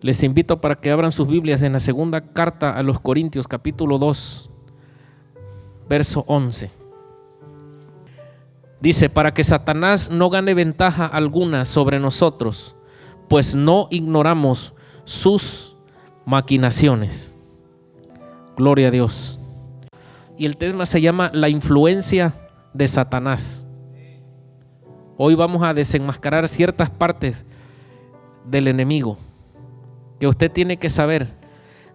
Les invito para que abran sus Biblias en la segunda carta a los Corintios, capítulo 2, verso 11. Dice: para que Satanás no gane ventaja alguna sobre nosotros, pues no ignoramos sus maquinaciones. Gloria a Dios. Y el tema se llama la influencia de Satanás. Hoy vamos a desenmascarar ciertas partes del enemigo que usted tiene que saber.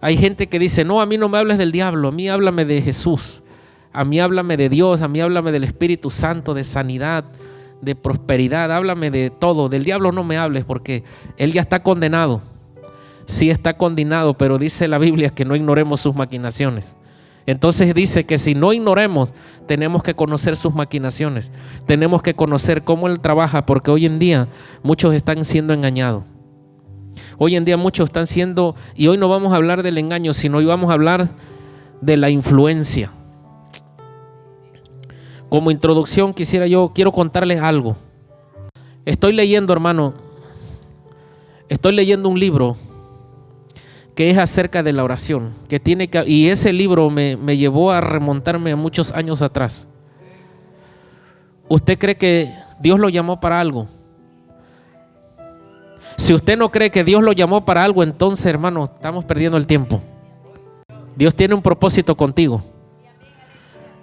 Hay gente que dice: no, a mí no me hables del diablo, a mí háblame de Jesús, a mí háblame de Dios, a mí háblame del Espíritu Santo, de sanidad, de prosperidad, háblame de todo. Del diablo no me hables porque él ya está condenado. Sí está condenado, pero dice la Biblia que no ignoremos sus maquinaciones. Entonces dice que si no ignoremos, tenemos que conocer sus maquinaciones, tenemos que conocer cómo él trabaja, porque hoy en día muchos están siendo engañados. Hoy en día muchos están siendo, y hoy no vamos a hablar del engaño, sino hoy vamos a hablar de la influencia. Como introducción quiero contarles algo. Estoy leyendo, hermano, un libro que es acerca de la oración, y ese libro me llevó a remontarme a muchos años atrás. ¿Usted cree que Dios lo llamó para algo? Si usted no cree que Dios lo llamó para algo, entonces, hermano, estamos perdiendo el tiempo. Dios tiene un propósito contigo.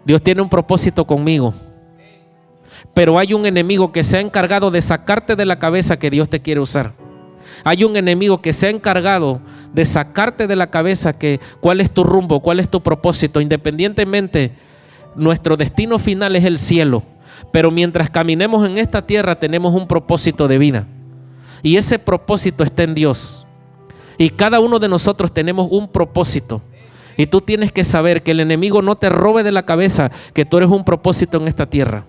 Dios tiene un propósito conmigo. Pero hay un enemigo que se ha encargado de sacarte de la cabeza que Dios te quiere usar. Hay un enemigo que se ha encargado de sacarte de la cabeza que cuál es tu rumbo, cuál es tu propósito. Independientemente, nuestro destino final es el cielo. Pero mientras caminemos en esta tierra tenemos un propósito de vida. Y ese propósito está en Dios. Y cada uno de nosotros tenemos un propósito. Y tú tienes que saber que el enemigo no te robe de la cabeza que tú eres un propósito en esta tierra.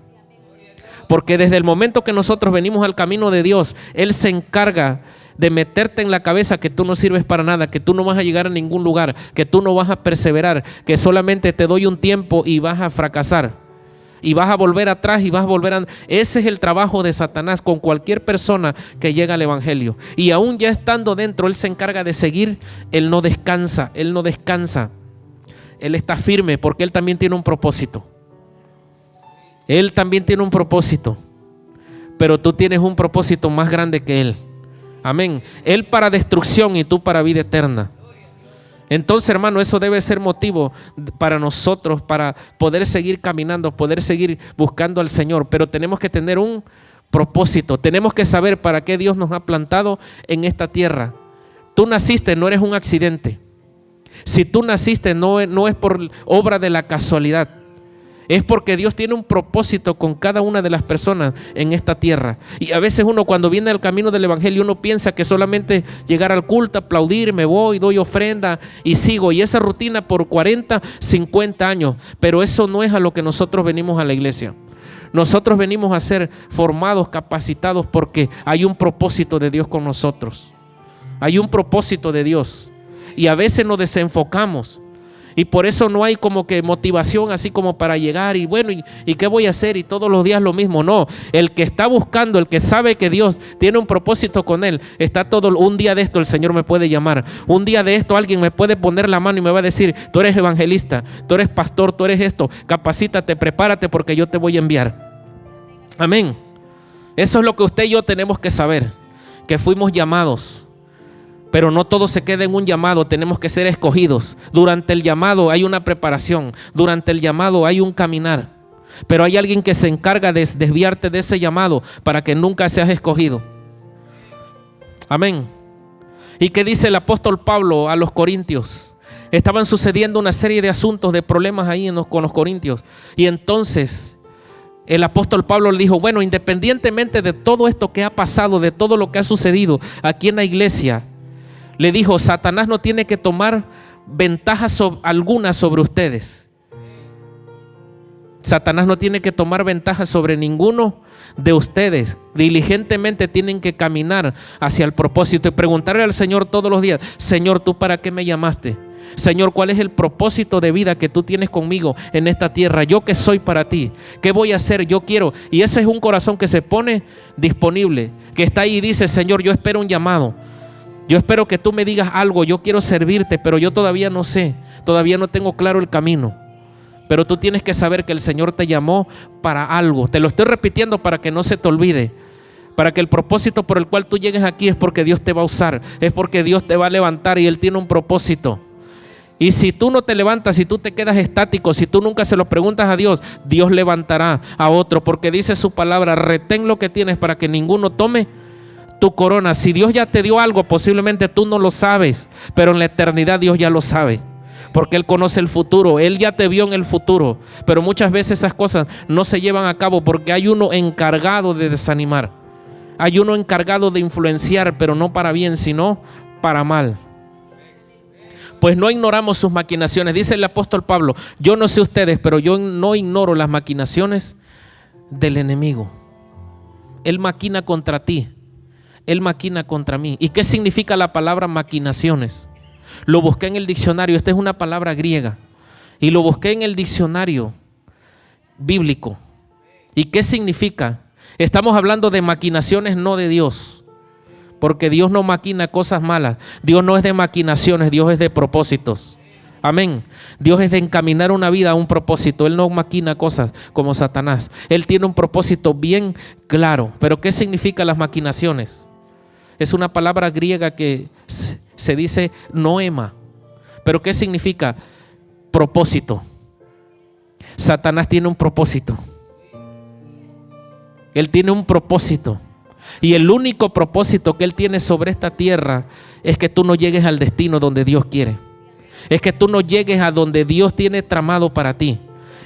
Porque desde el momento que nosotros venimos al camino de Dios, Él se encarga de meterte en la cabeza que tú no sirves para nada, que tú no vas a llegar a ningún lugar, que tú no vas a perseverar, que solamente te doy un tiempo y vas a fracasar. Y vas a volver atrás y vas a volver a... Ese es el trabajo de Satanás con cualquier persona que llega al evangelio. Y aún ya estando dentro, él se encarga de seguir. Él no descansa, él no descansa. Él está firme porque él también tiene un propósito. Él también tiene un propósito. Pero tú tienes un propósito más grande que él. Amén. Él para destrucción y tú para vida eterna. Entonces, hermano, eso debe ser motivo para nosotros, para poder seguir caminando, poder seguir buscando al Señor. Pero tenemos que tener un propósito. Tenemos que saber para qué Dios nos ha plantado en esta tierra. Tú naciste, no eres un accidente. Si tú naciste, no es por obra de la casualidad. Es porque Dios tiene un propósito con cada una de las personas en esta tierra. Y a veces uno cuando viene al camino del evangelio, uno piensa que solamente llegar al culto, aplaudir, me voy, doy ofrenda y sigo. Y esa rutina por 40, 50 años. Pero eso no es a lo que nosotros venimos a la iglesia. Nosotros venimos a ser formados, capacitados, porque hay un propósito de Dios con nosotros. Hay un propósito de Dios. Y a veces nos desenfocamos. Y por eso no hay como que motivación así como para llegar y bueno, ¿y qué voy a hacer? Y todos los días lo mismo. No, el que está buscando, el que sabe que Dios tiene un propósito con él, está todo, un día de esto el Señor me puede llamar. Un día de esto alguien me puede poner la mano y me va a decir: tú eres evangelista, tú eres pastor, tú eres esto, capacítate, prepárate porque yo te voy a enviar. Amén. Eso es lo que usted y yo tenemos que saber, que fuimos llamados. Pero no todo se queda en un llamado, tenemos que ser escogidos. Durante el llamado hay una preparación, durante el llamado hay un caminar. Pero hay alguien que se encarga de desviarte de ese llamado para que nunca seas escogido. Amén. ¿Y qué dice el apóstol Pablo a los corintios? Estaban sucediendo una serie de asuntos, de problemas ahí con los corintios. Y entonces el apóstol Pablo le dijo: bueno, independientemente de todo esto que ha pasado, de todo lo que ha sucedido aquí en la iglesia, le dijo: Satanás no tiene que tomar ventaja alguna sobre ustedes. Satanás no tiene que tomar ventaja sobre ninguno de ustedes. Diligentemente tienen que caminar hacia el propósito y preguntarle al Señor todos los días: Señor, ¿tú para qué me llamaste? Señor, ¿cuál es el propósito de vida que tú tienes conmigo en esta tierra? ¿Yo qué soy para ti? ¿Qué voy a hacer? Yo quiero. Y ese es un corazón que se pone disponible, que está ahí y dice: Señor, yo espero un llamado. Yo espero que tú me digas algo, yo quiero servirte, pero yo todavía no sé, todavía no tengo claro el camino. Pero tú tienes que saber que el Señor te llamó para algo. Te lo estoy repitiendo para que no se te olvide. Para que el propósito por el cual tú llegues aquí es porque Dios te va a usar, es porque Dios te va a levantar y Él tiene un propósito. Y si tú no te levantas, si tú te quedas estático, si tú nunca se lo preguntas a Dios, Dios levantará a otro, porque dice su palabra: retén lo que tienes para que ninguno tome tu corona. Si Dios ya te dio algo, posiblemente tú no lo sabes, pero en la eternidad Dios ya lo sabe, porque Él conoce el futuro. Él ya te vio en el futuro, pero muchas veces esas cosas no se llevan a cabo porque hay uno encargado de desanimar, hay uno encargado de influenciar, pero no para bien, sino para mal. Pues no ignoramos sus maquinaciones. Dice el apóstol Pablo: yo no sé ustedes, pero yo no ignoro las maquinaciones del enemigo. Él maquina contra ti, Él maquina contra mí. ¿Y qué significa la palabra maquinaciones? Lo busqué en el diccionario. Esta es una palabra griega y lo busqué en el diccionario bíblico. ¿Y qué significa? Estamos hablando de maquinaciones, no de Dios, porque Dios no maquina cosas malas. Dios no es de maquinaciones, Dios es de propósitos. Amén. Dios es de encaminar una vida a un propósito. Él no maquina cosas como Satanás. Él tiene un propósito bien claro. ¿Pero qué significan las maquinaciones? Es una palabra griega que se dice noema. ¿Pero qué significa? Propósito. Satanás tiene un propósito. Él tiene un propósito. Y el único propósito que Él tiene sobre esta tierra es que tú no llegues al destino donde Dios quiere. Es que tú no llegues a donde Dios tiene tramado para ti.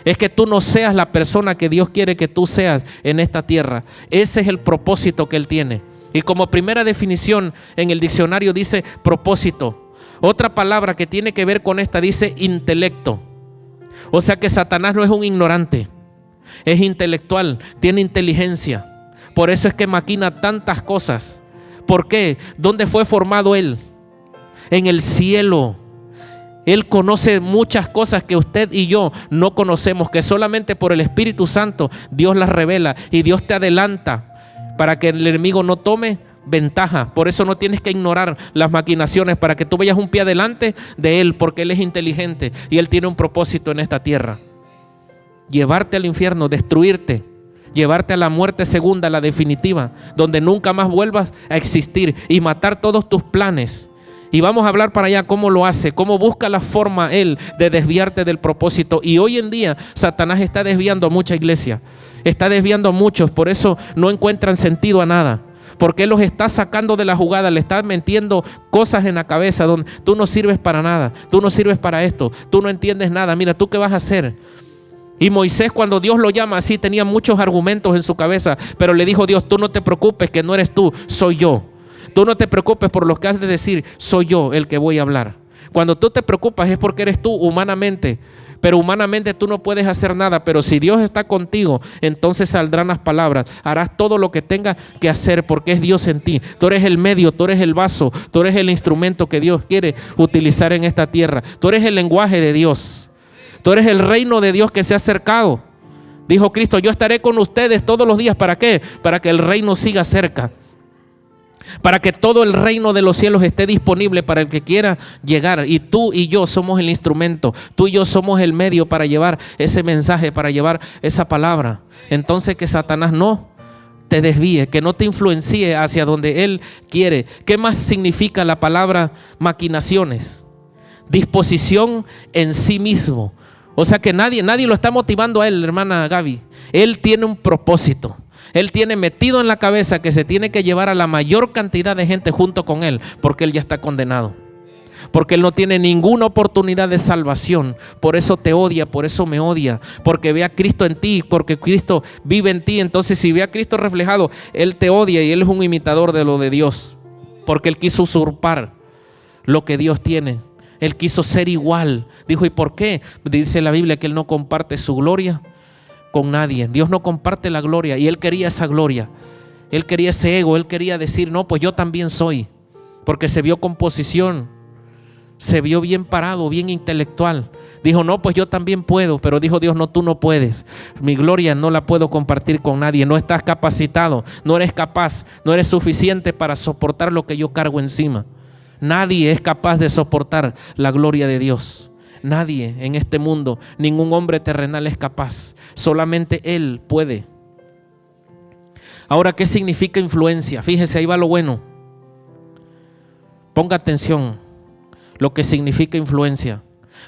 Es que tú no seas la persona que Dios quiere que tú seas en esta tierra. Ese es el propósito que Él tiene. Y como primera definición en el diccionario dice propósito. Otra palabra que tiene que ver con esta dice intelecto. O sea que Satanás no es un ignorante, es intelectual, tiene inteligencia. Por eso es que maquina tantas cosas. ¿Por qué? ¿Dónde fue formado Él? En el cielo. Él conoce muchas cosas que usted y yo no conocemos, que solamente por el Espíritu Santo Dios las revela y Dios te adelanta para que el enemigo no tome ventaja. Por eso no tienes que ignorar las maquinaciones, para que tú vayas un pie adelante de Él, porque Él es inteligente y Él tiene un propósito en esta tierra: llevarte al infierno, destruirte, llevarte a la muerte segunda, la definitiva, donde nunca más vuelvas a existir, y matar todos tus planes. Y vamos a hablar para allá cómo lo hace, cómo busca la forma Él de desviarte del propósito. Y hoy en día Satanás está desviando a mucha iglesia, está desviando a muchos, por eso no encuentran sentido a nada, porque Él los está sacando de la jugada, le está metiendo cosas en la cabeza donde tú no sirves para nada, tú no sirves para esto, tú no entiendes nada, mira, ¿tú qué vas a hacer? Y Moisés, cuando Dios lo llama así, tenía muchos argumentos en su cabeza, pero le dijo Dios: tú no te preocupes, que no eres tú, soy yo. Tú no te preocupes por lo que has de decir, soy yo el que voy a hablar. Cuando tú te preocupas es porque eres tú humanamente, pero humanamente tú no puedes hacer nada. Pero si Dios está contigo, entonces saldrán las palabras, harás todo lo que tengas que hacer, porque es Dios en ti. Tú eres el medio, tú eres el vaso, tú eres el instrumento que Dios quiere utilizar en esta tierra. Tú eres el lenguaje de Dios, tú eres el reino de Dios que se ha acercado. Dijo Cristo: yo estaré con ustedes todos los días. ¿Para qué? Para que el reino siga cerca, para que todo el reino de los cielos esté disponible para el que quiera llegar. Y tú y yo somos el instrumento, tú y yo somos el medio para llevar ese mensaje, para llevar esa palabra. Entonces que Satanás no te desvíe, que no te influencie hacia donde Él quiere. ¿Qué más significa la palabra maquinaciones? Disposición en sí mismo. O sea que nadie lo está motivando a Él, hermana Gaby. Él tiene un propósito. Él tiene metido en la cabeza que se tiene que llevar a la mayor cantidad de gente junto con Él, porque Él ya está condenado, porque Él no tiene ninguna oportunidad de salvación. Por eso te odia, por eso me odia, porque ve a Cristo en ti, porque Cristo vive en ti. Entonces si ve a Cristo reflejado, Él te odia, y Él es un imitador de lo de Dios, porque Él quiso usurpar lo que Dios tiene. Él quiso ser igual. Dijo: ¿y por qué? Dice la Biblia que Él no comparte su gloria con nadie. Dios no comparte la gloria, y Él quería esa gloria. Él quería ese ego. Él quería decir: no, pues yo también soy, porque se vio con posición, se vio bien parado, bien intelectual. Dijo: no, pues yo también puedo. Pero dijo Dios: no, tú no puedes. Mi gloria no la puedo compartir con nadie. No estás capacitado, no eres capaz, no eres suficiente para soportar lo que yo cargo encima. Nadie es capaz de soportar la gloria de Dios. Nadie en este mundo, ningún hombre terrenal es capaz. Solamente Él puede. Ahora, ¿qué significa influencia? Fíjese, ahí va lo bueno. Ponga atención lo que significa influencia.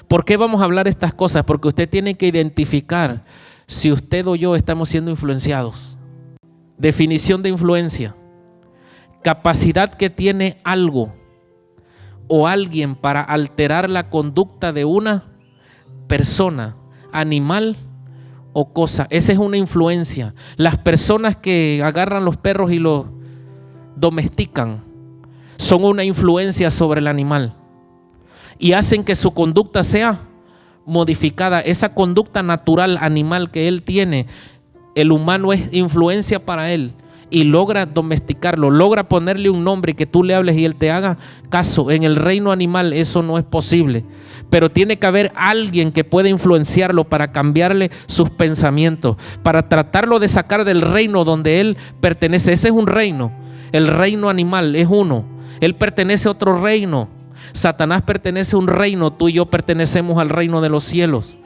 ¿Por qué vamos a hablar estas cosas? Porque usted tiene que identificar si usted o yo estamos siendo influenciados. Definición de influencia: capacidad que tiene algo o alguien para alterar la conducta de una persona, animal o cosa. Esa es una influencia. Las personas que agarran los perros y los domestican son una influencia sobre el animal y hacen que su conducta sea modificada. Esa conducta natural animal que él tiene, el humano es influencia para él y logra domesticarlo, logra ponerle un nombre y que tú le hables y él te haga caso. En el reino animal eso no es posible, pero tiene que haber alguien que pueda influenciarlo para cambiarle sus pensamientos, para tratarlo de sacar del reino donde él pertenece. Ese es un reino. El reino animal es uno, él pertenece a otro reino. Satanás pertenece a un reino, tú y yo pertenecemos al reino de los cielos.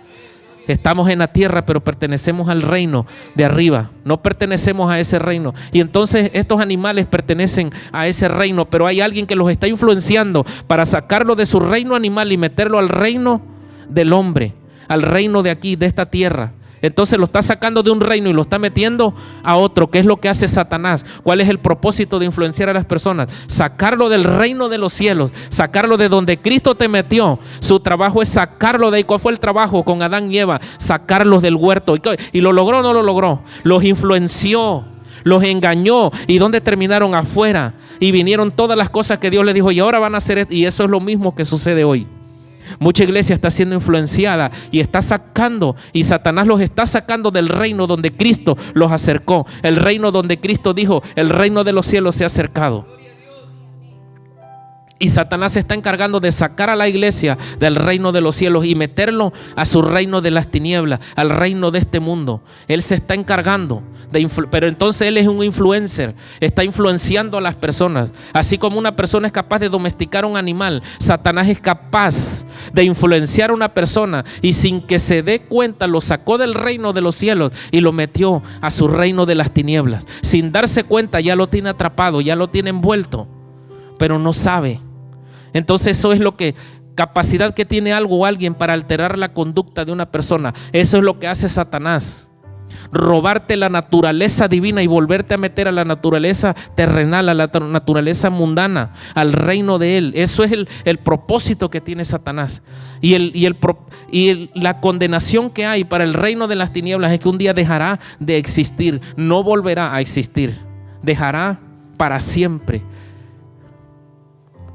Estamos en la tierra, pero pertenecemos al reino de arriba. No pertenecemos a ese reino. Y entonces estos animales pertenecen a ese reino, pero hay alguien que los está influenciando para sacarlo de su reino animal y meterlo al reino del hombre, al reino de aquí, de esta tierra. Entonces lo está sacando de un reino y lo está metiendo a otro. ¿Qué es lo que hace Satanás? ¿Cuál es el propósito de influenciar a las personas? Sacarlo del reino de los cielos, sacarlo de donde Cristo te metió. Su trabajo es sacarlo de ahí. ¿Cuál fue el trabajo con Adán y Eva? Sacarlos del huerto. ¿Y lo logró o no lo logró? Los influenció, los engañó. ¿Y dónde terminaron? Afuera. Y vinieron todas las cosas que Dios les dijo, y ahora van a hacer esto. Y eso es lo mismo que sucede hoy. Mucha iglesia está siendo influenciada y está sacando, y Satanás los está sacando del reino donde Cristo los acercó. El reino donde Cristo dijo, el reino de los cielos se ha acercado. Y Satanás se está encargando de sacar a la iglesia del reino de los cielos y meterlo a su reino de las tinieblas, al reino de este mundo. Él se está encargando pero entonces él es un influencer, está influenciando a las personas. Así como una persona es capaz de domesticar un animal, Satanás es capaz de influenciar a una persona y sin que se dé cuenta lo sacó del reino de los cielos y lo metió a su reino de las tinieblas. Sin darse cuenta ya lo tiene atrapado, ya lo tiene envuelto, pero no sabe. Entonces eso es lo que, capacidad que tiene algo o alguien para alterar la conducta de una persona. Eso es lo que hace Satanás. Robarte la naturaleza divina y volverte a meter a la naturaleza terrenal, a la naturaleza mundana, al reino de él. Eso es el propósito que tiene Satanás. La condenación que hay para el reino de las tinieblas es que un día dejará de existir, no volverá a existir, dejará para siempre.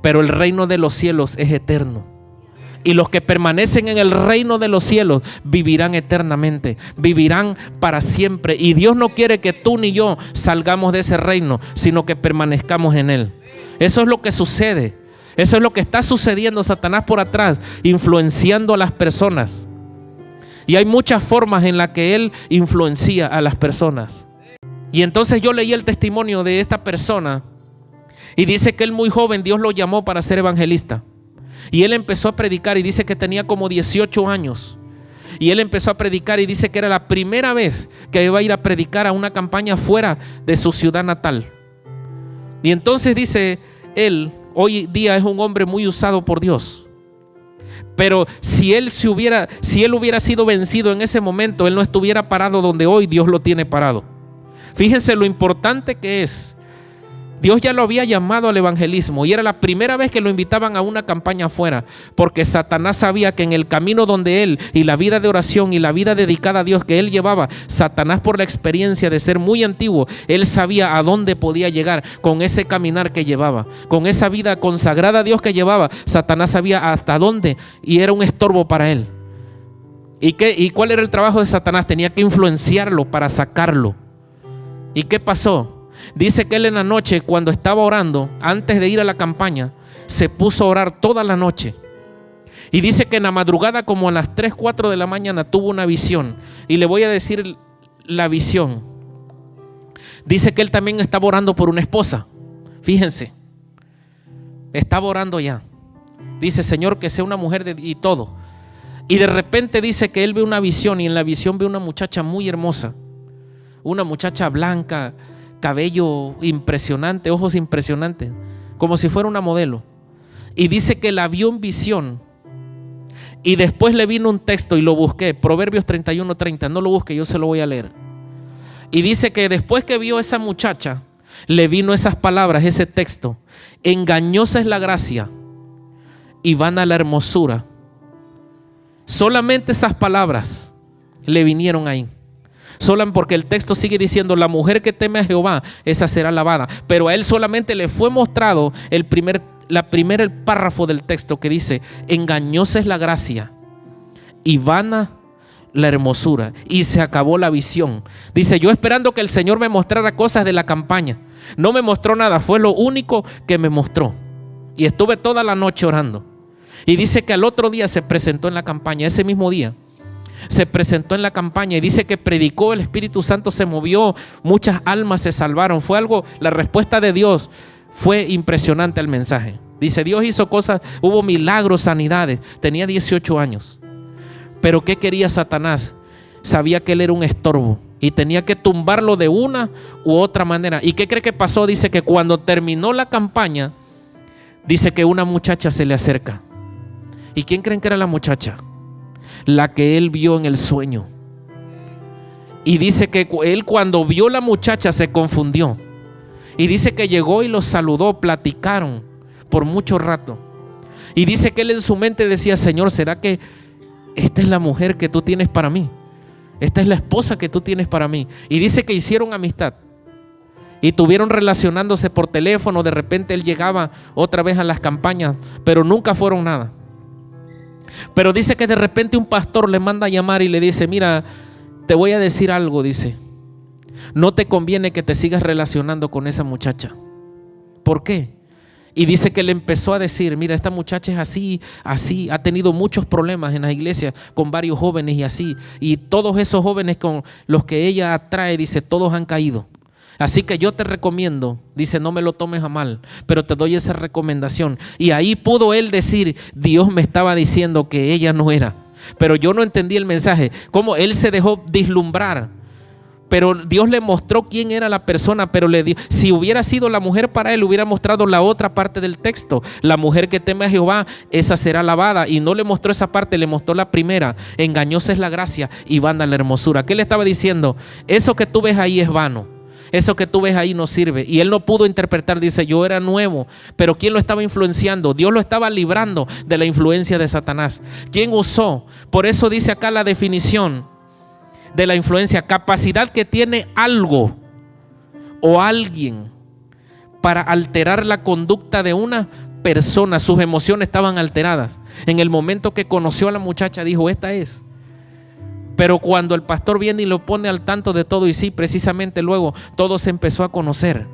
Pero el reino de los cielos es eterno. Y los que permanecen en el reino de los cielos vivirán eternamente, vivirán para siempre. Y Dios no quiere que tú ni yo salgamos de ese reino, sino que permanezcamos en él. Eso es lo que sucede. Eso es lo que está sucediendo. Satanás por atrás, influenciando a las personas. Y hay muchas formas en las que él influencia a las personas. Y entonces yo leí el testimonio de esta persona y dice que él muy joven, Dios lo llamó para ser evangelista. Y él empezó a predicar y dice que tenía como 18 años. Y él empezó a predicar y dice que era la primera vez que iba a ir a predicar a una campaña fuera de su ciudad natal. Y entonces dice él, hoy día es un hombre muy usado por Dios. Pero si él hubiera sido vencido en ese momento, él no estuviera parado donde hoy Dios lo tiene parado. Fíjense lo importante que es. Dios ya lo había llamado al evangelismo y era la primera vez que lo invitaban a una campaña afuera, porque Satanás sabía que en el camino donde él y la vida de oración y la vida dedicada a Dios que él llevaba, Satanás, por la experiencia de ser muy antiguo, él sabía a dónde podía llegar con ese caminar que llevaba, con esa vida consagrada a Dios que llevaba. Satanás sabía hasta dónde y era un estorbo para él. ¿Y cuál era el trabajo de Satanás? Tenía que influenciarlo para sacarlo. ¿Y qué pasó? Dice que él en la noche, cuando estaba orando, antes de ir a la campaña, se puso a orar toda la noche. Y dice que en la madrugada, como a las 3, 4 de la mañana, tuvo una visión. Y le voy a decir la visión. Dice que él también estaba orando por una esposa. Fíjense. estaba orando ya. Dice, Señor, que sea una mujer y todo. Y de repente dice que él ve una visión, y en la visión ve una muchacha muy hermosa. Una muchacha blanca, cabello impresionante, ojos impresionantes, como si fuera una modelo. Y dice que la vio en visión. Y después le vino un texto y lo busqué, Proverbios 31:30, no lo busque, yo se lo voy a leer. Y dice que después que vio a esa muchacha, le vino esas palabras, ese texto: engañosa es la gracia y vana la hermosura. Solamente esas palabras le vinieron ahí. Solo porque el texto sigue diciendo, la mujer que teme a Jehová, esa será alabada. Pero a él solamente le fue mostrado el primer párrafo del texto que dice, engañosa es la gracia y vana la hermosura. Y se acabó la visión. Dice, yo esperando que el Señor me mostrara cosas de la campaña. No me mostró nada, fue lo único que me mostró. Y estuve toda la noche orando. Y dice que al otro día se presentó en la campaña, ese mismo día. Se presentó en la campaña y dice que predicó, el Espíritu Santo se movió, muchas almas se salvaron. Fue algo, la respuesta de Dios fue impresionante al mensaje. Dice, Dios hizo cosas, hubo milagros, sanidades. Tenía 18 años. Pero ¿qué quería Satanás? Sabía que él era un estorbo y tenía que tumbarlo de una u otra manera. ¿Y qué cree que pasó? Dice que cuando terminó la campaña, dice que una muchacha se le acerca. ¿Y quién creen que era la muchacha? La que él vio en el sueño. Y dice que él, cuando vio la muchacha, se confundió. Y dice que llegó y los saludó, platicaron por mucho rato. Y dice que él en su mente decía, Señor, ¿será que esta es la mujer que tú tienes para mí? Esta es la esposa que tú tienes para mí. Y dice que hicieron amistad y tuvieron relacionándose por teléfono. De repente él llegaba otra vez a las campañas, pero nunca fueron nada. Pero dice que de repente un pastor le manda a llamar y le dice, mira, te voy a decir algo, dice, no te conviene que te sigas relacionando con esa muchacha. ¿Por qué? Y dice que le empezó a decir, mira, esta muchacha es así, así, ha tenido muchos problemas en la iglesia con varios jóvenes y así, y todos esos jóvenes con los que ella atrae, dice, todos han caído. Así que yo te recomiendo, dice, no me lo tomes a mal, pero te doy esa recomendación. Y ahí pudo él decir, Dios me estaba diciendo que ella no era. Pero yo no entendí el mensaje, cómo él se dejó vislumbrar. Pero Dios le mostró quién era la persona, pero le dio, si hubiera sido la mujer para él, hubiera mostrado la otra parte del texto. La mujer que teme a Jehová, esa será alabada. Y no le mostró esa parte, le mostró la primera. Engañosa es la gracia y vana la hermosura. ¿Qué le estaba diciendo? Eso que tú ves ahí es vano. Eso que tú ves ahí no sirve. Y él no pudo interpretar, dice, yo era nuevo. Pero ¿quién lo estaba influenciando? Dios lo estaba librando de la influencia de Satanás. ¿Quién usó? Por eso dice acá la definición de la influencia: capacidad que tiene algo o alguien para alterar la conducta de una persona. Sus emociones estaban alteradas. En el momento que conoció a la muchacha dijo, esta es. Pero cuando el pastor viene y lo pone al tanto de todo, y sí, precisamente luego todo se empezó a conocer.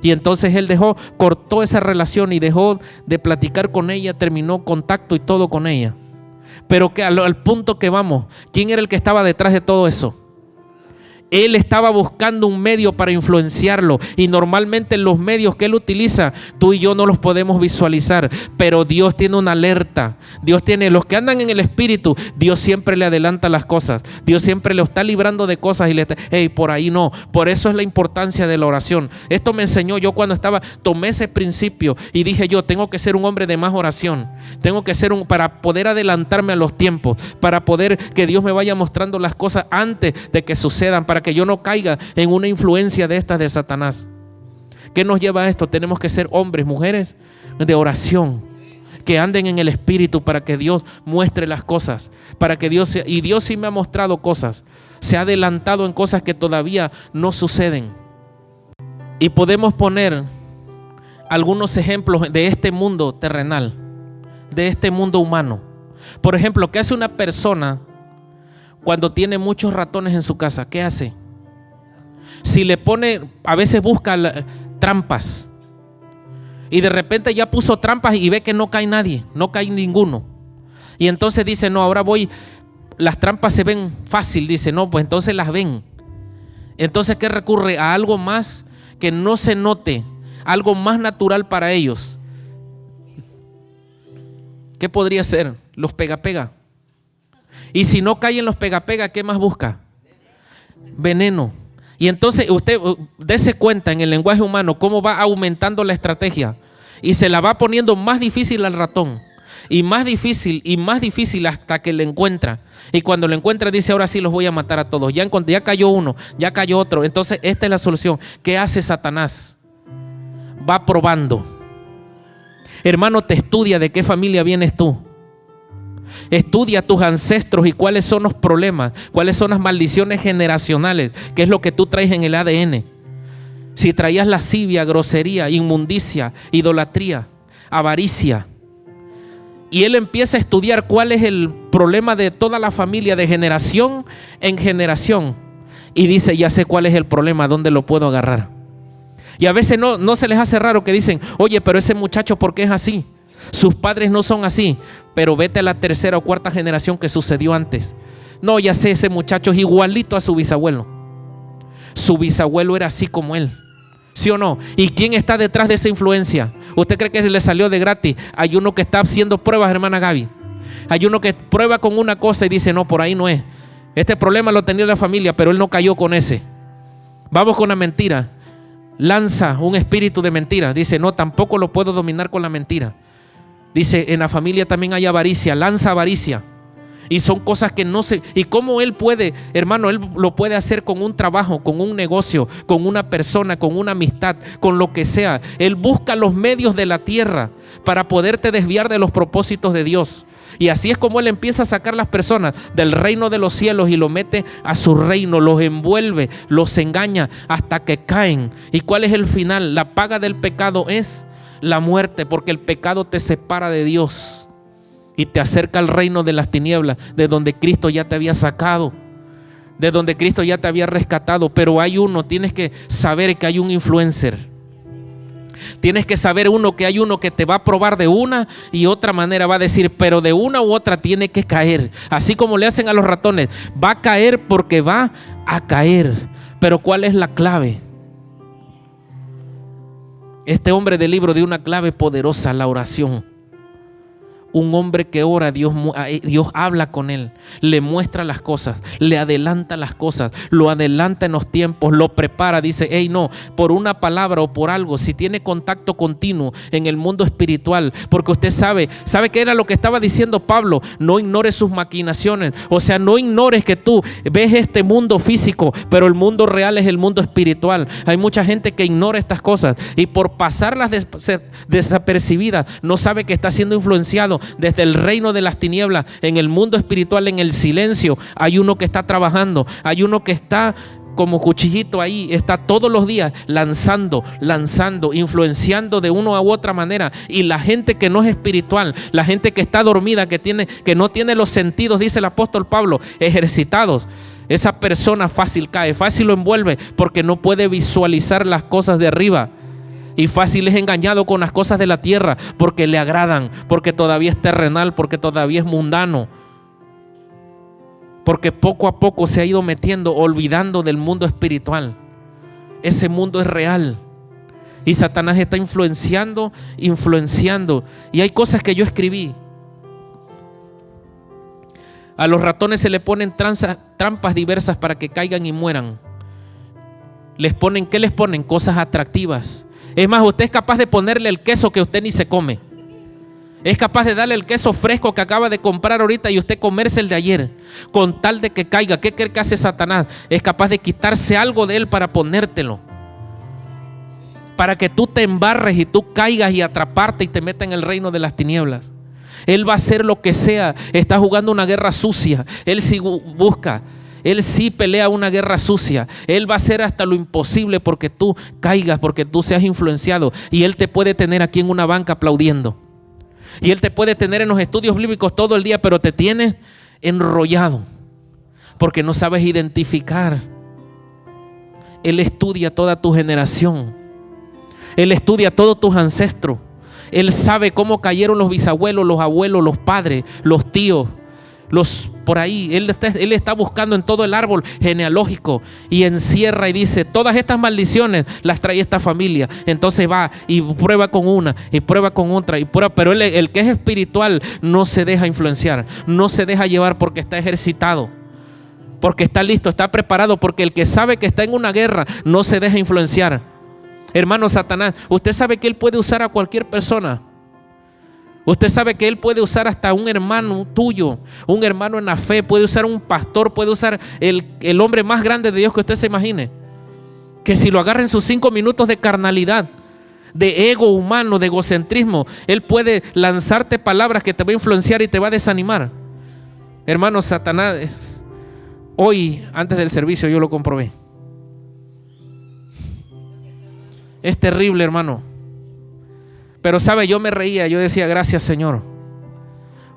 Y entonces él cortó esa relación y dejó de platicar con ella, terminó contacto y todo con ella. Pero que al punto que vamos, ¿quién era el que estaba detrás de todo eso? Él estaba buscando un medio para influenciarlo, y normalmente los medios que él utiliza, tú y yo no los podemos visualizar, pero Dios tiene una alerta. Dios tiene, los que andan en el Espíritu, Dios siempre le adelanta las cosas. Dios siempre lo está librando de cosas y le está, hey, por ahí no. Por eso es la importancia de la oración. Esto me enseñó yo cuando tomé ese principio y dije yo, tengo que ser un hombre de más oración. Tengo que ser para poder adelantarme a los tiempos, para poder que Dios me vaya mostrando las cosas antes de que sucedan, para que yo no caiga en una influencia de estas de Satanás. ¿Qué nos lleva a esto? Tenemos que ser hombres, mujeres de oración, que anden en el Espíritu para que Dios muestre las cosas, para que Dios y Dios sí me ha mostrado cosas, se ha adelantado en cosas que todavía no suceden. Y podemos poner algunos ejemplos de este mundo terrenal, de este mundo humano. Por ejemplo, ¿qué hace una persona cuando tiene muchos ratones en su casa? ¿Qué hace? Si le pone, a veces busca trampas, y de repente ya puso trampas y ve que no cae nadie, no cae ninguno, y entonces dice, no, ahora las trampas se ven fácil, dice, no, pues entonces las ven. Entonces, ¿qué recurre? A algo más que no se note, algo más natural para ellos. ¿Qué podría ser? Los pega-pega. Y si no cae en los pega-pega, ¿qué más busca? Veneno. Y entonces usted dése cuenta en el lenguaje humano cómo va aumentando la estrategia y se la va poniendo más difícil al ratón. Y más difícil hasta que le encuentra. Y cuando lo encuentra dice, ahora sí los voy a matar a todos. Ya cayó uno, ya cayó otro. Entonces esta es la solución. ¿Qué hace Satanás? Va probando. Hermano, te estudia de qué familia vienes tú. Estudia a tus ancestros y cuáles son los problemas, cuáles son las maldiciones generacionales, qué es lo que tú traes en el ADN. Si traías lascivia, grosería, inmundicia, idolatría, avaricia. Y él empieza a estudiar cuál es el problema de toda la familia de generación en generación. Y dice, ya sé cuál es el problema, ¿dónde lo puedo agarrar? Y a veces no se les hace raro que dicen, oye, pero ese muchacho, ¿por qué es así? Sus padres no son así, pero vete a la tercera o cuarta generación que sucedió antes. No, ya sé, ese muchacho es igualito a su bisabuelo. Su bisabuelo era así como él. ¿Sí o no? ¿Y quién está detrás de esa influencia? ¿Usted cree que se le salió de gratis? Hay uno que está haciendo pruebas, hermana Gaby. Hay uno que prueba con una cosa y dice, no, por ahí no es. Este problema lo tenía la familia, pero él no cayó con ese. Vamos con la mentira. Lanza un espíritu de mentira. Dice, no, tampoco lo puedo dominar con la mentira. Dice, en la familia también hay avaricia. Lanza avaricia. Y son cosas que no se... ¿Y cómo él puede, hermano? Él lo puede hacer con un trabajo, con un negocio, con una persona, con una amistad, con lo que sea. Él busca los medios de la tierra para poderte desviar de los propósitos de Dios. Y así es como él empieza a sacar las personas del reino de los cielos y lo mete a su reino, los envuelve, los engaña hasta que caen. ¿Y cuál es el final? La paga del pecado es la muerte, porque el pecado te separa de Dios y te acerca al reino de las tinieblas, de donde Cristo ya te había sacado, de donde Cristo ya te había rescatado. Pero hay uno, tienes que saber que hay un influencer. Tienes que saber que hay uno que te va a probar de una y otra manera, va a decir, pero de una u otra tiene que caer. Así como le hacen a los ratones, va a caer porque va a caer. Pero ¿cuál es la clave? Este hombre del libro dio una clave poderosa, la oración. Un hombre que ora, Dios habla con él, le muestra las cosas, le adelanta las cosas, lo adelanta en los tiempos, lo prepara. Dice, hey, no, por una palabra o por algo, si tiene contacto continuo en el mundo espiritual, porque usted sabe que era lo que estaba diciendo Pablo, no ignores sus maquinaciones. O sea, no ignores que tú ves este mundo físico, pero el mundo real es el mundo espiritual. Hay mucha gente que ignora estas cosas y por pasarlas desapercibidas no sabe que está siendo influenciado desde el reino de las tinieblas en el mundo espiritual, en el silencio. Hay uno que está trabajando, hay uno que está como cuchillito ahí, está todos los días lanzando, influenciando de una u otra manera. Y la gente que no es espiritual, la gente que está dormida, que no tiene los sentidos, dice el apóstol Pablo, ejercitados, esa persona fácil cae, fácil lo envuelve, porque no puede visualizar las cosas de arriba. Y fácil es engañado con las cosas de la tierra porque le agradan, porque todavía es terrenal, porque todavía es mundano, porque poco a poco se ha ido metiendo, olvidando del mundo espiritual. Ese mundo es real y Satanás está influenciando. Y hay cosas que yo escribí. A los ratones se le ponen trampas diversas para que caigan y mueran. ¿Qué les ponen? Cosas atractivas. Es más, usted es capaz de ponerle el queso que usted ni se come. Es capaz de darle el queso fresco que acaba de comprar ahorita y usted comerse el de ayer, con tal de que caiga. ¿Qué cree que hace Satanás? Es capaz de quitarse algo de él para ponértelo, para que tú te embarres y tú caigas y atraparte y te meta en el reino de las tinieblas. Él va a hacer lo que sea. Está jugando una guerra sucia. Él sí busca. Él sí pelea una guerra sucia. Él va a hacer hasta lo imposible porque tú caigas, porque tú seas influenciado. Y él te puede tener aquí en una banca aplaudiendo. Y él te puede tener en los estudios bíblicos todo el día, pero te tiene enrollado porque no sabes identificar. Él estudia toda tu generación. Él estudia todos tus ancestros. Él sabe cómo cayeron los bisabuelos, los abuelos, los padres, los tíos, los por ahí. Él está buscando en todo el árbol genealógico y encierra y dice, todas estas maldiciones las trae esta familia. Entonces va y prueba con una y prueba con otra y prueba. Pero el que es espiritual no se deja influenciar, no se deja llevar porque está ejercitado, porque está listo, está preparado, porque el que sabe que está en una guerra no se deja influenciar. Hermano, Satanás, usted sabe que él puede usar a cualquier persona. Usted sabe que él puede usar hasta un hermano tuyo, un hermano en la fe, puede usar un pastor, puede usar el hombre más grande de Dios que usted se imagine. Que si lo agarra en sus 5 minutos de carnalidad, de ego humano, de egocentrismo, él puede lanzarte palabras que te va a influenciar y te va a desanimar. Hermano, Satanás, hoy antes del servicio yo lo comprobé. Es terrible, hermano. Pero sabe, yo me reía, yo decía, gracias Señor,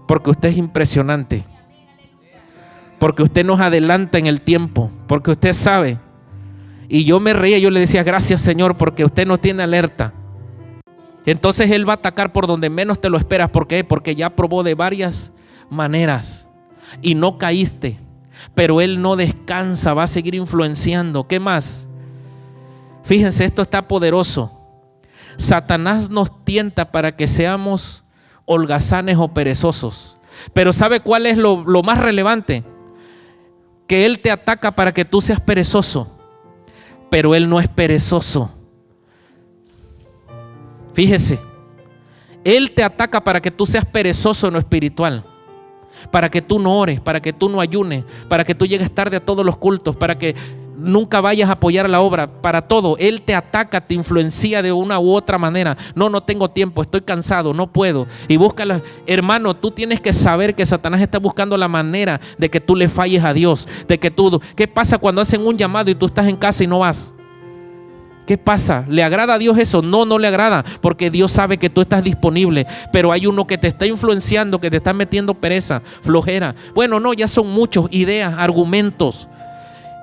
porque usted es impresionante, porque usted nos adelanta en el tiempo, porque usted sabe. Y yo me reía, yo le decía, gracias Señor, porque usted nos tiene alerta. Entonces Él va a atacar por donde menos te lo esperas. ¿Por qué? Porque ya probó de varias maneras y no caíste. Pero Él no descansa, va a seguir influenciando. ¿Qué más? Fíjense, esto está poderoso. Satanás nos tienta para que seamos holgazanes o perezosos. Pero ¿sabe cuál es lo más relevante? Que Él te ataca para que tú seas perezoso. Pero Él no es perezoso. Fíjese, Él te ataca para que tú seas perezoso en lo espiritual, para que tú no ores, para que tú no ayunes, para que tú llegues tarde a todos los cultos, para que nunca vayas a apoyar la obra, para todo. Él te ataca, te influencia de una u otra manera. No tengo tiempo, estoy cansado, no puedo. Y búscala. Hermano, tú tienes que saber que Satanás está buscando la manera de que tú le falles a Dios, de que tú. ¿Qué pasa cuando hacen un llamado y tú estás en casa y no vas? ¿Qué pasa? ¿Le agrada a Dios eso? No le agrada, porque Dios sabe que tú estás disponible, pero hay uno que te está influenciando, que te está metiendo pereza, flojera. Bueno, no, ya son muchos, ideas, argumentos.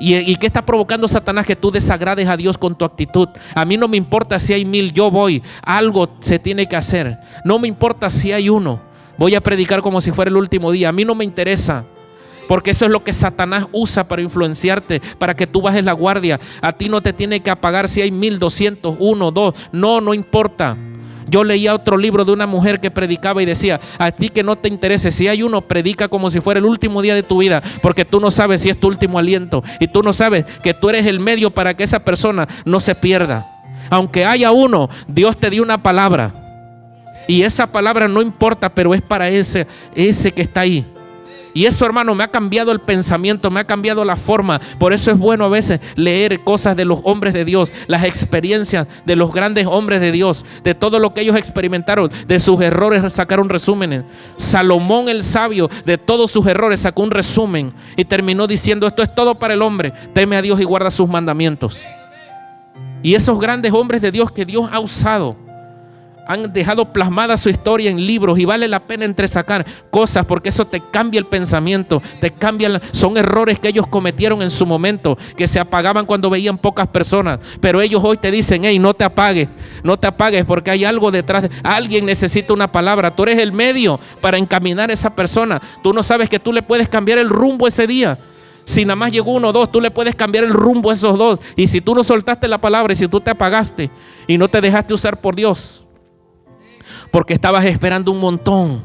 ¿Y qué está provocando Satanás? Que tú desagrades a Dios con tu actitud. A mí no me importa si hay 1000, yo voy. Algo se tiene que hacer. No me importa si hay uno. Voy a predicar como si fuera el último día. A mí no me interesa. Porque eso es lo que Satanás usa para influenciarte, para que tú bajes la guardia. A ti no te tiene que apagar si hay 1200, 1, 2. No importa. Yo leía otro libro de una mujer que predicaba y decía, a ti que no te interese, si hay uno, predica como si fuera el último día de tu vida, porque tú no sabes si es tu último aliento y tú no sabes que tú eres el medio para que esa persona no se pierda. Aunque haya uno, Dios te dio una palabra y esa palabra no importa, pero es para ese que está ahí. Y eso, hermano, me ha cambiado el pensamiento, me ha cambiado la forma. Por eso es bueno a veces leer cosas de los hombres de Dios, las experiencias de los grandes hombres de Dios, de todo lo que ellos experimentaron, de sus errores sacaron resúmenes. Salomón el sabio, de todos sus errores sacó un resumen y terminó diciendo, esto es todo para el hombre, teme a Dios y guarda sus mandamientos. Y esos grandes hombres de Dios que Dios ha usado han dejado plasmada su historia en libros y vale la pena entresacar cosas porque eso te cambia el pensamiento, te cambia. Son errores que ellos cometieron en su momento, que se apagaban cuando veían pocas personas, pero ellos hoy te dicen, hey, no te apagues porque hay algo detrás. Alguien necesita una palabra, tú eres el medio para encaminar a esa persona. Tú no sabes que tú le puedes cambiar el rumbo ese día. Si nada más llegó 1 o 2, tú le puedes cambiar el rumbo a esos 2. Y si tú no soltaste la palabra y si tú te apagaste y no te dejaste usar por Dios, porque estabas esperando un montón,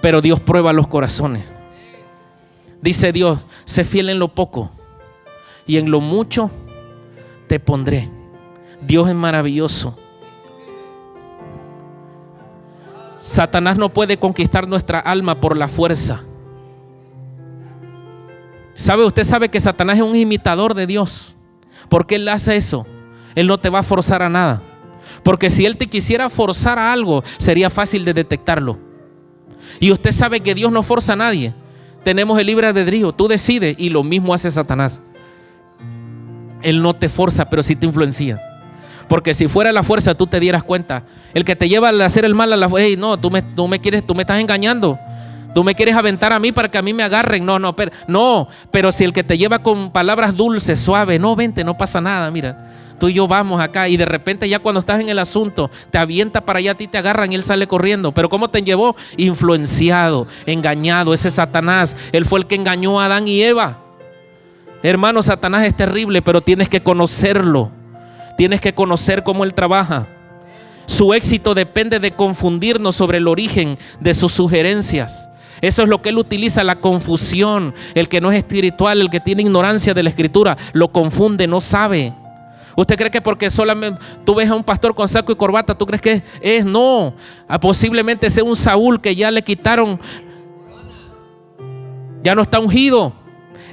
pero Dios prueba los corazones. Dice Dios, sé fiel en lo poco y en lo mucho te pondré. Dios es maravilloso. Satanás no puede conquistar nuestra alma por la fuerza. Usted sabe que Satanás es un imitador de Dios. ¿Por qué él hace eso? Él no te va a forzar a nada. Porque si él te quisiera forzar a algo, sería fácil de detectarlo. Y usted sabe que Dios no forza a nadie. Tenemos el libre albedrío, tú decides, y lo mismo hace Satanás. Él no te forza, pero sí te influencia. Porque si fuera la fuerza, tú te dieras cuenta. El que te lleva a hacer el mal a la fuerza, hey, no, tú me estás engañando. Tú me quieres aventar a mí para que a mí me agarren. No, pero si el que te lleva con palabras dulces, suaves, no, vente, no pasa nada, mira. Tú y yo vamos acá y de repente ya cuando estás en el asunto te avienta para allá, a ti te agarran y él sale corriendo. Pero ¿cómo te llevó? Influenciado, engañado. Ese Satanás, él fue el que engañó a Adán y Eva. Hermano, Satanás es terrible, pero tienes que conocerlo. Tienes que conocer cómo él trabaja. Su éxito depende de confundirnos sobre el origen de sus sugerencias. Eso es lo que él utiliza, la confusión. El que no es espiritual, el que tiene ignorancia de la escritura, lo confunde, no sabe. ¿Usted cree que porque solamente tú ves a un pastor con saco y corbata, tú crees que es? No, posiblemente sea un Saúl que ya le quitaron, ya no está ungido,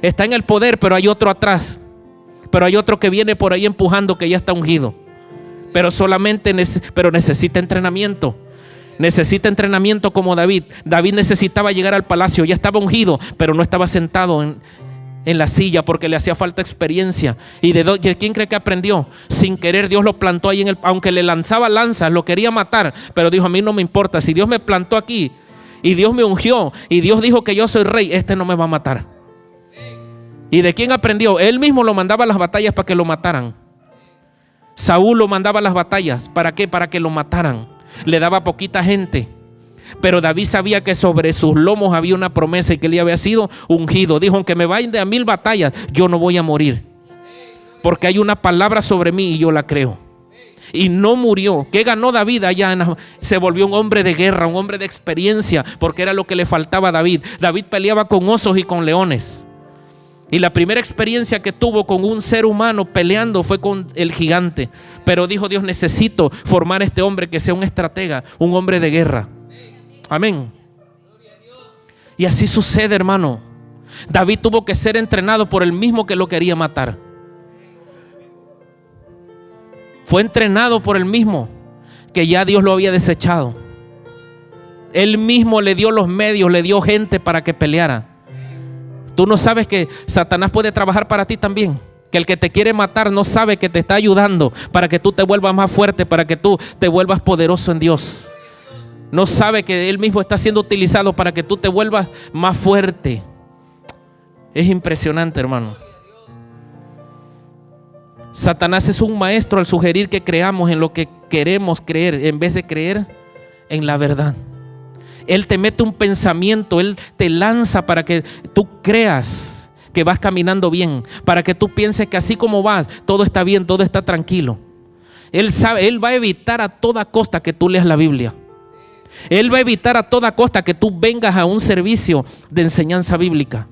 está en el poder, pero hay otro atrás. Pero hay otro que viene por ahí empujando, que ya está ungido. Pero pero necesita entrenamiento. Necesita entrenamiento como David. David necesitaba llegar al palacio, ya estaba ungido, pero no estaba sentado en la silla porque le hacía falta experiencia. ¿Y de quién cree que aprendió? Sin querer Dios lo plantó ahí aunque le lanzaba lanzas, lo quería matar, pero dijo: a mí no me importa, si Dios me plantó aquí y Dios me ungió y Dios dijo que yo soy rey, no me va a matar. ¿Y de quién aprendió? Él mismo lo mandaba a las batallas para que lo mataran. Saúl lo mandaba a las batallas. ¿Para qué? Para que lo mataran. Le daba poquita gente. Pero David sabía que sobre sus lomos había una promesa y que él había sido ungido. Dijo: aunque me vayan de a 1000 batallas, yo no voy a morir, porque hay una palabra sobre mí y yo la creo. Y no murió. ¿Qué ganó David allá? Se volvió un hombre de guerra, un hombre de experiencia, porque era lo que le faltaba a David. David peleaba con osos y con leones. Y la primera experiencia que tuvo con un ser humano peleando fue con el gigante. Pero dijo Dios: necesito formar este hombre que sea un estratega, un hombre de guerra. Amén. Y así sucede, hermano. David tuvo que ser entrenado por el mismo que lo quería matar. Fue entrenado por el mismo que ya Dios lo había desechado. Él mismo le dio los medios, le dio gente para que peleara. Tú no sabes que Satanás puede trabajar para ti también. Que el que te quiere matar no sabe que te está ayudando para que tú te vuelvas más fuerte, para que tú te vuelvas poderoso en Dios. No sabe que él mismo está siendo utilizado para que tú te vuelvas más fuerte. Es impresionante, hermano. Satanás es un maestro al sugerir que creamos en lo que queremos creer en vez de creer en la verdad. Él te mete un pensamiento, él te lanza para que tú creas que vas caminando bien, para que tú pienses que así como vas, todo está bien, todo está tranquilo. Él va a evitar a toda costa que tú leas la Biblia. Él va a evitar a toda costa que tú vengas a un servicio de enseñanza bíblica.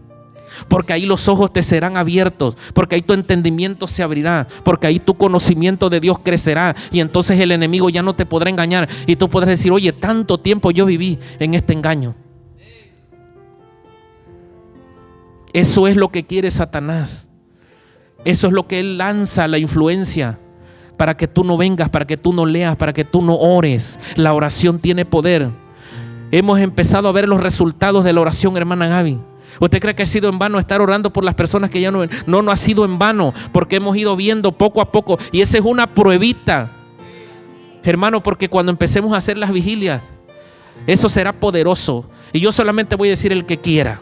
Porque ahí los ojos te serán abiertos, porque ahí tu entendimiento se abrirá, porque ahí tu conocimiento de Dios crecerá, y entonces el enemigo ya no te podrá engañar y tú podrás decir: oye, tanto tiempo yo viví en este engaño. Eso es lo que quiere Satanás. Eso es lo que él lanza, la influencia, para que tú no vengas, para que tú no leas, para que tú no ores. La oración tiene poder. Hemos empezado a ver los resultados de la oración, hermana Gaby. ¿Usted cree que ha sido en vano estar orando por las personas que ya no ven? No ha sido en vano, porque hemos ido viendo poco a poco, y esa es una pruebita, hermano, porque cuando empecemos a hacer las vigilias, eso será poderoso. Y yo solamente voy a decir: el que quiera,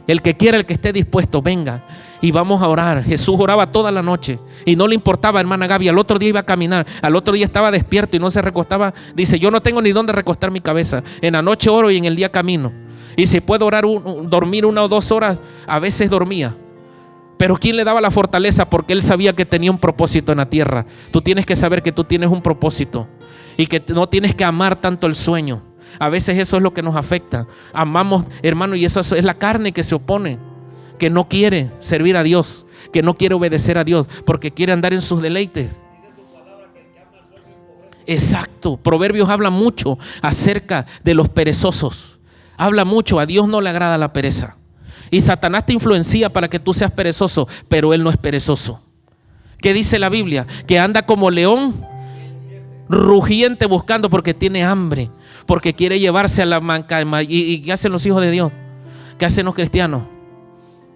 el que esté dispuesto, venga y vamos a orar. Jesús oraba toda la noche y no le importaba, hermana Gaby. Al otro día iba a caminar, al otro día estaba despierto y no se recostaba. Dice: yo no tengo ni dónde recostar mi cabeza. En la noche oro y en el día camino. Y si puedo dormir 1 o 2 horas, a veces dormía. Pero ¿quién le daba la fortaleza? Porque él sabía que tenía un propósito en la tierra. Tú tienes que saber que tú tienes un propósito y que no tienes que amar tanto el sueño. A veces eso es lo que nos afecta. Amamos, hermano, y eso es la carne que se opone, que no quiere servir a Dios, que no quiere obedecer a Dios, porque quiere andar en sus deleites. Exacto. Proverbios habla mucho acerca de los perezosos. Habla mucho. A Dios no le agrada la pereza. Y Satanás te influencia para que tú seas perezoso, pero él no es perezoso. ¿Qué dice la Biblia? Que anda como león rugiente buscando, porque tiene hambre, porque quiere llevarse a la manca. ¿Y qué hacen los hijos de Dios? ¿Qué hacen los cristianos?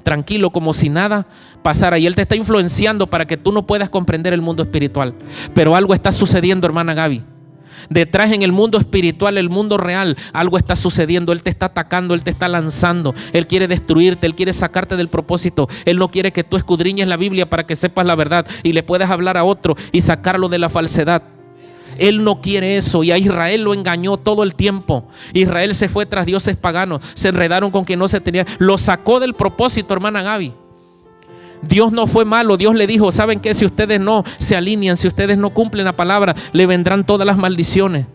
Tranquilo, como si nada pasara. Y él te está influenciando para que tú no puedas comprender el mundo espiritual. Pero algo está sucediendo, hermana Gaby. Detrás en el mundo espiritual, el mundo real, algo está sucediendo. Él te está atacando, Él te está lanzando. Él quiere destruirte, Él quiere sacarte del propósito. Él no quiere que tú escudriñes la Biblia para que sepas la verdad y le puedas hablar a otro y sacarlo de la falsedad. Él no quiere eso, y a Israel lo engañó todo el tiempo. Israel se fue tras dioses paganos, se enredaron con quien no se tenía. Lo sacó del propósito, hermana Gaby. Dios no fue malo. Dios le dijo: ¿saben qué? Si ustedes no se alinean, si ustedes no cumplen la palabra, le vendrán todas las maldiciones.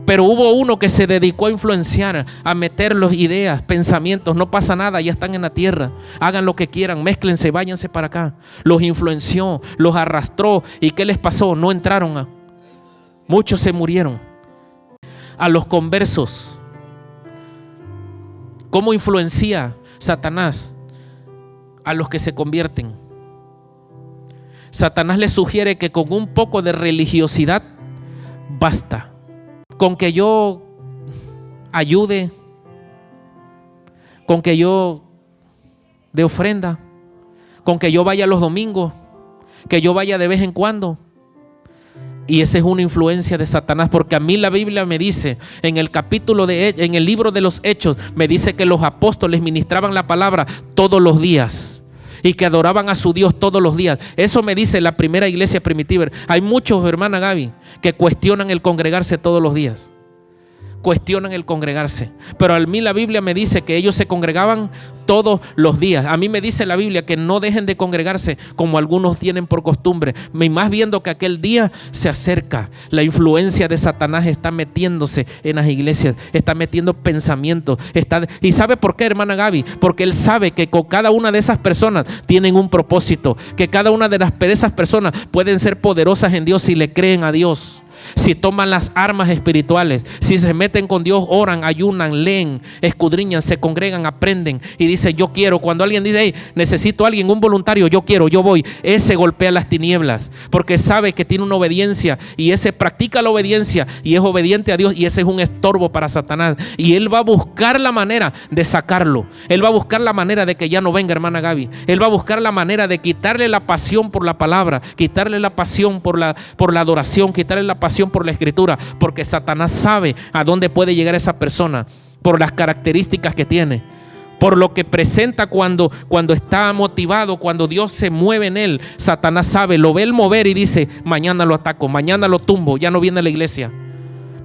Pero hubo uno que se dedicó a influenciar, a meter las ideas, pensamientos. No pasa nada, ya están en la tierra. Hagan lo que quieran, mézclense, váyanse para acá. Los influenció, los arrastró. ¿Y qué les pasó? No entraron. Muchos se murieron. A los conversos, ¿cómo influencia Satanás a los que se convierten? Satanás les sugiere que con un poco de religiosidad basta. Con que yo ayude, con que yo dé ofrenda, con que yo vaya los domingos, que yo vaya de vez en cuando. Y esa es una influencia de Satanás, porque a mí la Biblia me dice, en el libro de los Hechos, me dice que los apóstoles ministraban la palabra todos los días y que adoraban a su Dios todos los días. Eso me dice la primera iglesia primitiva. Hay muchos, hermana Gaby, que cuestionan el congregarse todos los días. Cuestionan el congregarse, pero a mí la Biblia me dice que ellos se congregaban todos los días. A mí me dice la Biblia que no dejen de congregarse como algunos tienen por costumbre, y más viendo que aquel día se acerca. La influencia de Satanás está metiéndose en las iglesias, está metiendo pensamientos, ¿y sabe por qué, hermana Gaby? Porque él sabe que con cada una de esas personas tienen un propósito, que cada una de esas personas pueden ser poderosas en Dios si le creen a Dios. Si toman las armas espirituales, si se meten con Dios, oran, ayunan, leen, escudriñan, se congregan, aprenden y dice: yo quiero. Cuando alguien dice: hey, necesito a alguien, un voluntario, yo quiero, yo voy, ese golpea las tinieblas, porque sabe que tiene una obediencia, y ese practica la obediencia y es obediente a Dios, y ese es un estorbo para Satanás, y él va a buscar la manera de sacarlo. Él va a buscar la manera de que ya no venga, hermana Gaby. Él va a buscar la manera de quitarle la pasión por la palabra, quitarle la pasión por la adoración, quitarle la pasión por la escritura, porque Satanás sabe a dónde puede llegar esa persona por las características que tiene, por lo que presenta cuando está motivado, cuando Dios se mueve en él. Satanás sabe, lo ve el mover y dice: mañana lo ataco, mañana lo tumbo, ya no viene a la iglesia.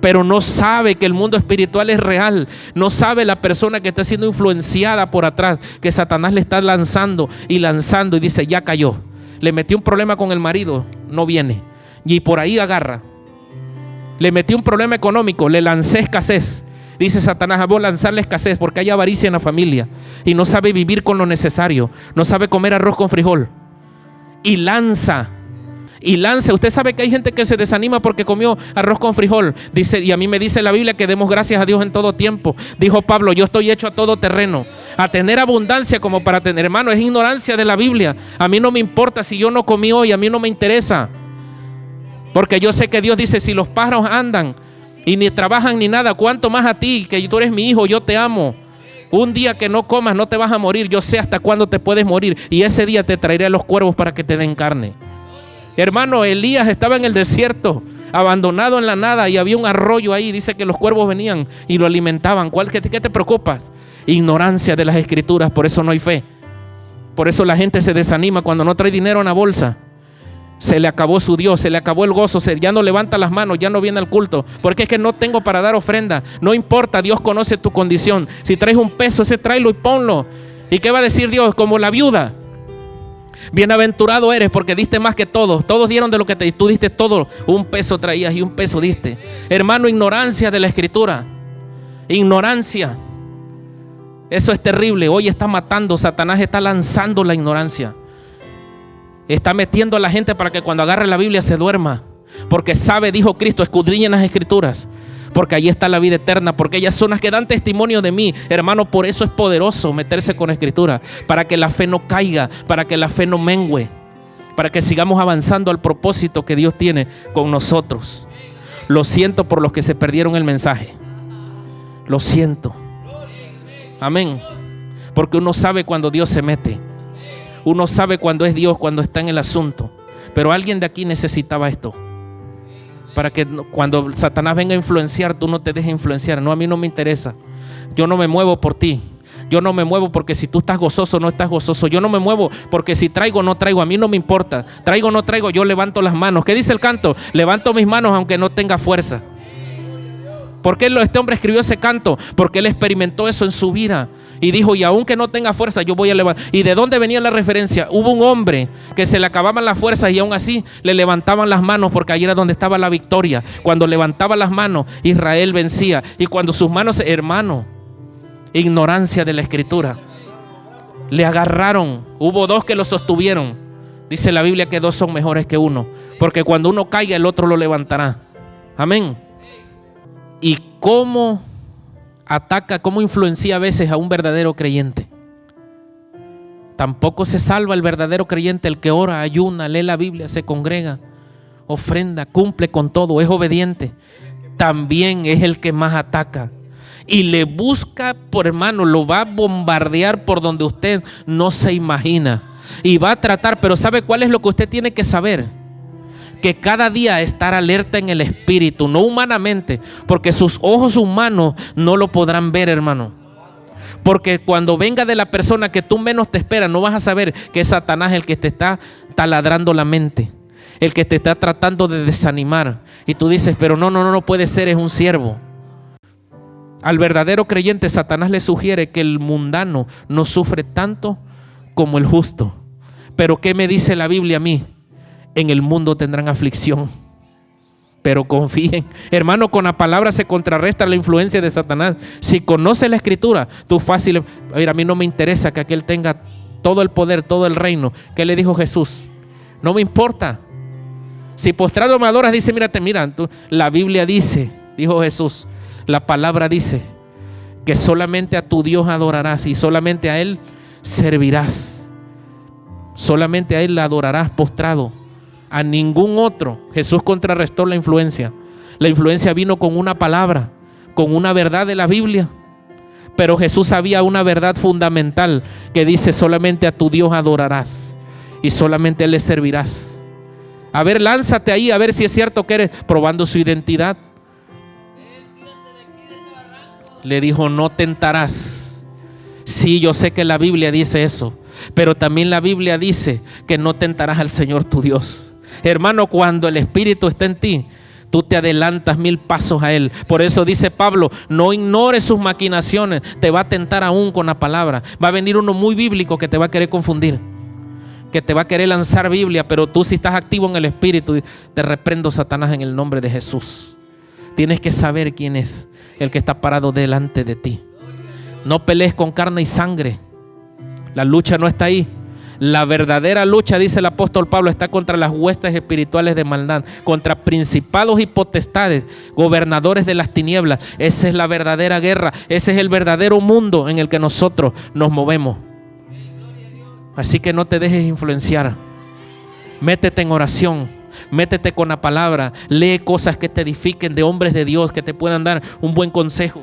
Pero no sabe que el mundo espiritual es real. No sabe la persona que está siendo influenciada por atrás, que Satanás le está lanzando y dice: ya cayó. Le metió un problema con el marido, no viene, y por ahí agarra. Le metí un problema económico, le lancé escasez. Dice Satanás: voy a lanzarle escasez porque hay avaricia en la familia y no sabe vivir con lo necesario, no sabe comer arroz con frijol. Y lanza. Usted sabe que hay gente que se desanima porque comió arroz con frijol. Dice, y a mí me dice la Biblia que demos gracias a Dios en todo tiempo. Dijo Pablo: yo estoy hecho a todo terreno, a tener abundancia como para tener. Hermano, es ignorancia de la Biblia. A mí no me importa si yo no comí hoy, a mí no me interesa. Porque yo sé que Dios dice: si los pájaros andan y ni trabajan ni nada, ¿cuánto más a ti, que tú eres mi hijo, yo te amo? Un día que no comas no te vas a morir. Yo sé hasta cuándo te puedes morir, y ese día te traeré a los cuervos para que te den carne. Hermano, Elías estaba en el desierto, abandonado en la nada, y había un arroyo ahí. Dice que los cuervos venían y lo alimentaban. ¿Qué te preocupas? Ignorancia de las escrituras. Por eso no hay fe. Por eso la gente se desanima cuando no trae dinero en la bolsa. Se le acabó su Dios, se le acabó el gozo, ya no levanta las manos, ya no viene al culto, porque es que no tengo para dar ofrenda. No importa, Dios conoce tu condición. Si traes un peso, ese tráelo y ponlo. ¿Y qué va a decir Dios? Como la viuda: bienaventurado eres porque diste más que todos. Todos dieron de lo que tú diste todo. Un peso traías y un peso diste. Hermano, ignorancia de la escritura. Ignorancia. Eso es terrible. Hoy está matando. Satanás está lanzando la ignorancia. Está metiendo a la gente para que cuando agarre la Biblia se duerma. Porque sabe, dijo Cristo: escudriñen las escrituras, porque allí está la vida eterna, porque ellas son las que dan testimonio de mí. Hermano, por eso es poderoso meterse con la escritura, para que la fe no caiga, para que la fe no mengue, para que sigamos avanzando al propósito que Dios tiene con nosotros. Lo siento por los que se perdieron el mensaje. Lo siento. Amén. Porque uno sabe cuando Dios se mete. Uno sabe cuando es Dios, cuando está en el asunto. Pero alguien de aquí necesitaba esto. Para que cuando Satanás venga a influenciar, tú no te dejes influenciar. No, a mí no me interesa. Yo no me muevo por ti. Yo no me muevo porque si tú estás gozoso o no estás gozoso. Yo no me muevo porque si traigo o no traigo. A mí no me importa. Traigo o no traigo, yo levanto las manos. ¿Qué dice el canto? Levanto mis manos aunque no tenga fuerza. ¿Por qué este hombre escribió ese canto? Porque él experimentó eso en su vida. Y dijo, y aunque no tenga fuerza, yo voy a levantar. ¿Y de dónde venía la referencia? Hubo un hombre que se le acababan las fuerzas y aún así le levantaban las manos, porque ahí era donde estaba la victoria. Cuando levantaba las manos, Israel vencía. Y cuando sus manos, hermano, ignorancia de la escritura, le agarraron. Hubo dos que lo sostuvieron. Dice la Biblia que dos son mejores que uno, porque cuando uno caiga, el otro lo levantará. Amén. Y cómo ataca, cómo influencia a veces a un verdadero creyente. Tampoco se salva el verdadero creyente, el que ora, ayuna, lee la Biblia, se congrega, ofrenda, cumple con todo, es obediente. También es el que más ataca. Y le busca, por hermano, lo va a bombardear por donde usted no se imagina. Y va a tratar, pero ¿sabe cuál es lo que usted tiene que saber? Que cada día estar alerta en el espíritu, no humanamente, porque sus ojos humanos no lo podrán ver, hermano. Porque cuando venga de la persona que tú menos te esperas, no vas a saber que es Satanás el que te está taladrando la mente, el que te está tratando de desanimar. Y tú dices, pero no puede ser, es un siervo. Al verdadero creyente, Satanás le sugiere que el mundano no sufre tanto como el justo. Pero ¿qué me dice la Biblia a mí? En el mundo tendrán aflicción, pero confíen. Hermano, con la palabra se contrarresta la influencia de Satanás. Si conoces la escritura, tú fácil, a mí no me interesa que aquel tenga todo el poder, todo el reino. ¿Qué le dijo Jesús? No me importa. Si postrado me adoras, dice, mira, la Biblia dice, dijo Jesús, la palabra dice que solamente a tu Dios adorarás y solamente a Él servirás. Solamente a Él la adorarás postrado. A ningún otro. Jesús contrarrestó la influencia. La influencia vino con una palabra, con una verdad de la Biblia. Pero Jesús sabía una verdad fundamental que dice: solamente a tu Dios adorarás y solamente a Él le servirás. A ver, lánzate ahí a ver si es cierto que eres, probando su identidad. Le dijo: no tentarás. Sí, yo sé que la Biblia dice eso, pero también la Biblia dice que no tentarás al Señor tu Dios. Hermano, cuando el Espíritu está en ti, tú te adelantas 1000 pasos a Él. Por eso dice Pablo: no ignores sus maquinaciones. Te va a tentar aún con la palabra. Va a venir uno muy bíblico que te va a querer confundir, que te va a querer lanzar Biblia, pero tú, si estás activo en el Espíritu, te reprendo, Satanás, en el nombre de Jesús. Tienes que saber quién es el que está parado delante de ti. No pelees con carne y sangre. La lucha no está ahí. La verdadera lucha, dice el apóstol Pablo, está contra las huestes espirituales de maldad, contra principados y potestades, gobernadores de las tinieblas. Esa es la verdadera guerra. Ese es el verdadero mundo en el que nosotros nos movemos. Así que no te dejes influenciar. Métete en oración, métete con la palabra, lee cosas que te edifiquen, de hombres de Dios que te puedan dar un buen consejo.